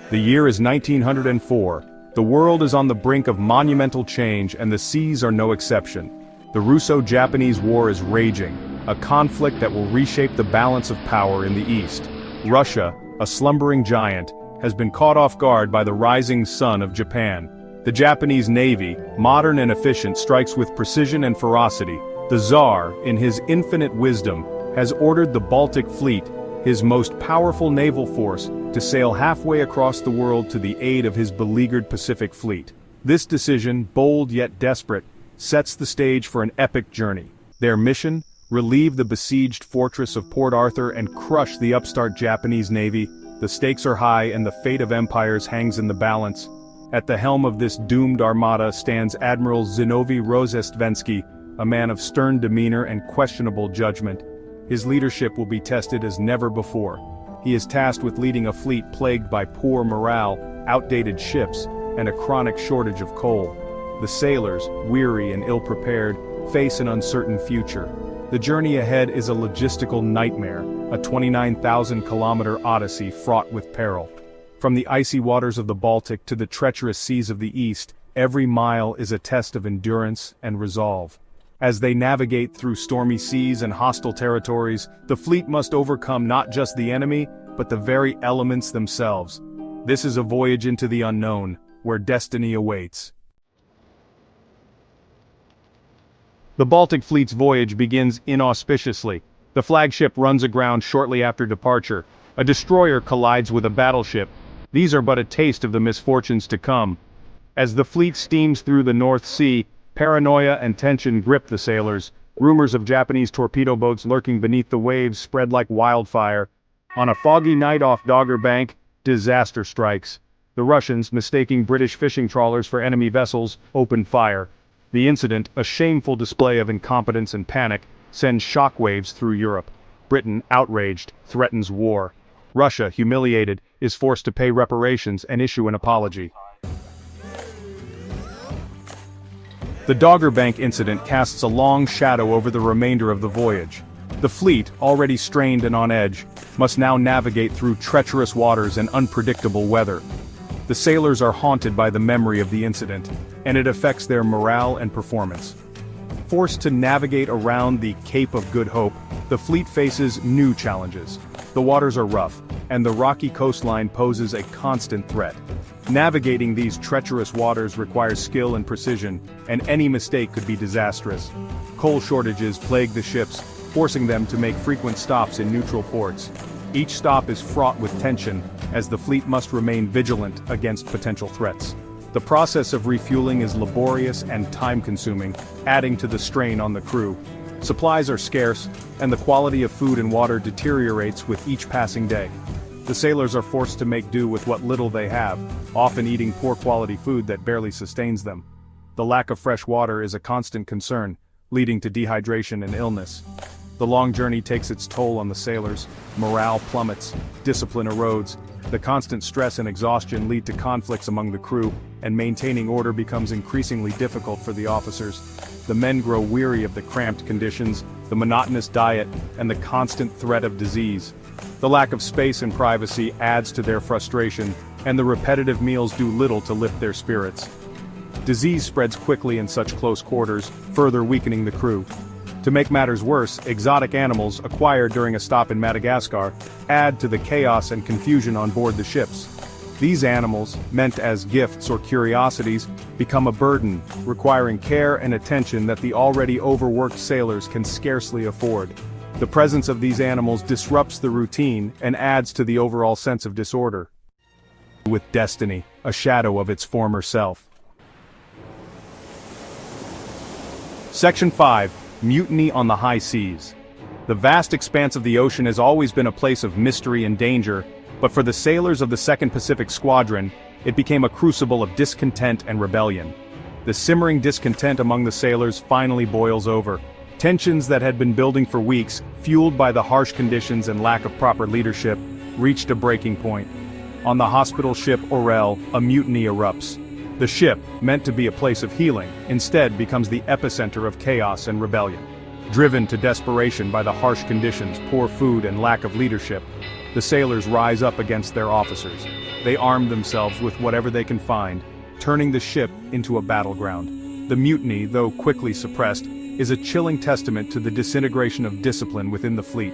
The year is 1904. The world is on the brink of monumental change and the seas are no exception. The Russo-Japanese War is raging, a conflict that will reshape the balance of power in the East. Russia, a slumbering giant, has been caught off guard by the rising sun of Japan. The Japanese Navy, modern and efficient, strikes with precision and ferocity. The Tsar, in his infinite wisdom, has ordered the Baltic Fleet, his most powerful naval force, to sail halfway across the world to the aid of his beleaguered Pacific Fleet. This decision, bold yet desperate, sets the stage for an epic journey. Their mission? Relieve the besieged fortress of Port Arthur and crush the upstart Japanese Navy. The stakes are high and the fate of empires hangs in the balance. At the helm of this doomed armada stands Admiral Rozhestvensky, a man of stern demeanor and questionable judgment. His leadership will be tested as never before. He is tasked with leading a fleet plagued by poor morale, outdated ships, and a chronic shortage of coal. The sailors, weary and ill-prepared, face an uncertain future. The journey ahead is a logistical nightmare, a 29,000-kilometer odyssey fraught with peril. From the icy waters of the Baltic to the treacherous seas of the East, every mile is a test of endurance and resolve. As they navigate through stormy seas and hostile territories, the fleet must overcome not just the enemy, but the very elements themselves. This is a voyage into the unknown, where destiny awaits. The Baltic Fleet's voyage begins inauspiciously. The flagship runs aground shortly after departure. A destroyer collides with a battleship. These are but a taste of the misfortunes to come. As the fleet steams through the North Sea, paranoia and tension grip the sailors. Rumors of Japanese torpedo boats lurking beneath the waves spread like wildfire. On a foggy night off Dogger Bank, disaster strikes. The Russians, mistaking British fishing trawlers for enemy vessels, open fire. The incident, a shameful display of incompetence and panic, sends shockwaves through Europe. Britain, outraged, threatens war. Russia, humiliated, is forced to pay reparations and issue an apology. The Dogger Bank incident casts a long shadow over the remainder of the voyage. The fleet, already strained and on edge, must now navigate through treacherous waters and unpredictable weather. The sailors are haunted by the memory of the incident, and it affects their morale and performance. Forced to navigate around the Cape of Good Hope, the fleet faces new challenges. The waters are rough, and the rocky coastline poses a constant threat. Navigating these treacherous waters requires skill and precision, and any mistake could be disastrous. Coal shortages plague the ships, forcing them to make frequent stops in neutral ports. Each stop is fraught with tension, as the fleet must remain vigilant against potential threats. The process of refueling is laborious and time-consuming, adding to the strain on the crew. Supplies are scarce, and the quality of food and water deteriorates with each passing day. The sailors are forced to make do with what little they have, often eating poor-quality food that barely sustains them. The lack of fresh water is a constant concern, leading to dehydration and illness. The long journey takes its toll on the sailors, morale plummets, discipline erodes, the constant stress and exhaustion lead to conflicts among the crew, and maintaining order becomes increasingly difficult for the officers. The men grow weary of the cramped conditions, the monotonous diet, and the constant threat of disease. The lack of space and privacy adds to their frustration, and the repetitive meals do little to lift their spirits. Disease spreads quickly in such close quarters, further weakening the crew. To make matters worse, exotic animals acquired during a stop in Madagascar add to the chaos and confusion on board the ships. These animals, meant as gifts or curiosities, become a burden, requiring care and attention that the already overworked sailors can scarcely afford. The presence of these animals disrupts the routine and adds to the overall sense of disorder. With destiny, a shadow of its former self. Section 5. Mutiny on the High Seas. The vast expanse of the ocean has always been a place of mystery and danger, but for the sailors of the 2nd Pacific Squadron, it became a crucible of discontent and rebellion. The simmering discontent among the sailors finally boils over. Tensions that had been building for weeks, fueled by the harsh conditions and lack of proper leadership, reached a breaking point. On the hospital ship Orel, a mutiny erupts. The ship, meant to be a place of healing, instead becomes the epicenter of chaos and rebellion. Driven to desperation by the harsh conditions, poor food, and lack of leadership, the sailors rise up against their officers. They arm themselves with whatever they can find, turning the ship into a battleground. The mutiny, though quickly suppressed, is a chilling testament to the disintegration of discipline within the fleet.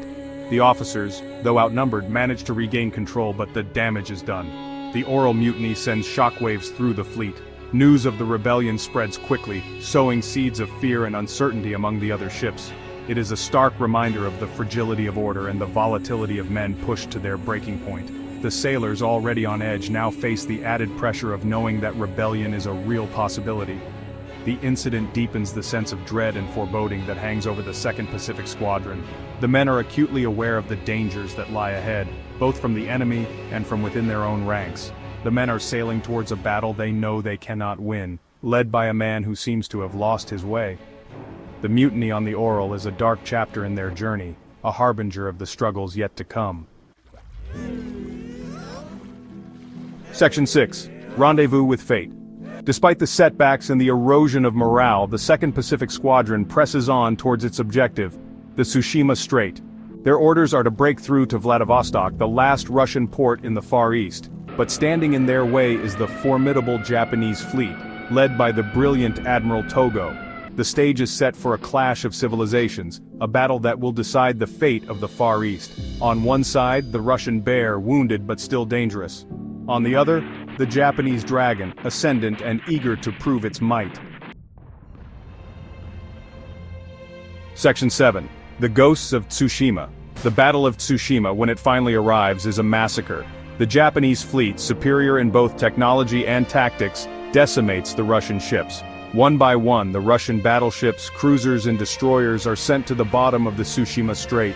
The officers, though outnumbered, manage to regain control, but the damage is done. The oral mutiny sends shockwaves through the fleet. News of the rebellion spreads quickly, sowing seeds of fear and uncertainty among the other ships. It is a stark reminder of the fragility of order and the volatility of men pushed to their breaking point. The sailors, already on edge, now face the added pressure of knowing that rebellion is a real possibility. The incident deepens the sense of dread and foreboding that hangs over the 2nd Pacific Squadron. The men are acutely aware of the dangers that lie ahead, both from the enemy and from within their own ranks. The men are sailing towards a battle they know they cannot win, led by a man who seems to have lost his way. The mutiny on the Oral is a dark chapter in their journey, a harbinger of the struggles yet to come. Section 6. Rendezvous with Fate. Despite the setbacks and the erosion of morale, the 2nd Pacific Squadron presses on towards its objective, the Tsushima Strait. Their orders are to break through to Vladivostok, the last Russian port in the Far East. But standing in their way is the formidable Japanese fleet, led by the brilliant Admiral Togo. The stage is set for a clash of civilizations, a battle that will decide the fate of the Far East. On one side, the Russian bear, wounded but still dangerous. On the other, the Japanese dragon, ascendant and eager to prove its might. Section 7. The Ghosts of Tsushima. The Battle of Tsushima, when it finally arrives, is a massacre. The Japanese fleet, superior in both technology and tactics, decimates the Russian ships. One by one, the Russian battleships, cruisers and destroyers are sent to the bottom of the Tsushima Strait.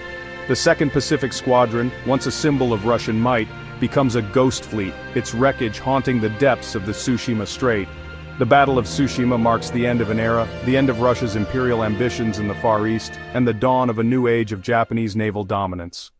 The 2nd Pacific Squadron, once a symbol of Russian might, becomes a ghost fleet, its wreckage haunting the depths of the Tsushima Strait. The Battle of Tsushima marks the end of an era, the end of Russia's imperial ambitions in the Far East, and the dawn of a new age of Japanese naval dominance.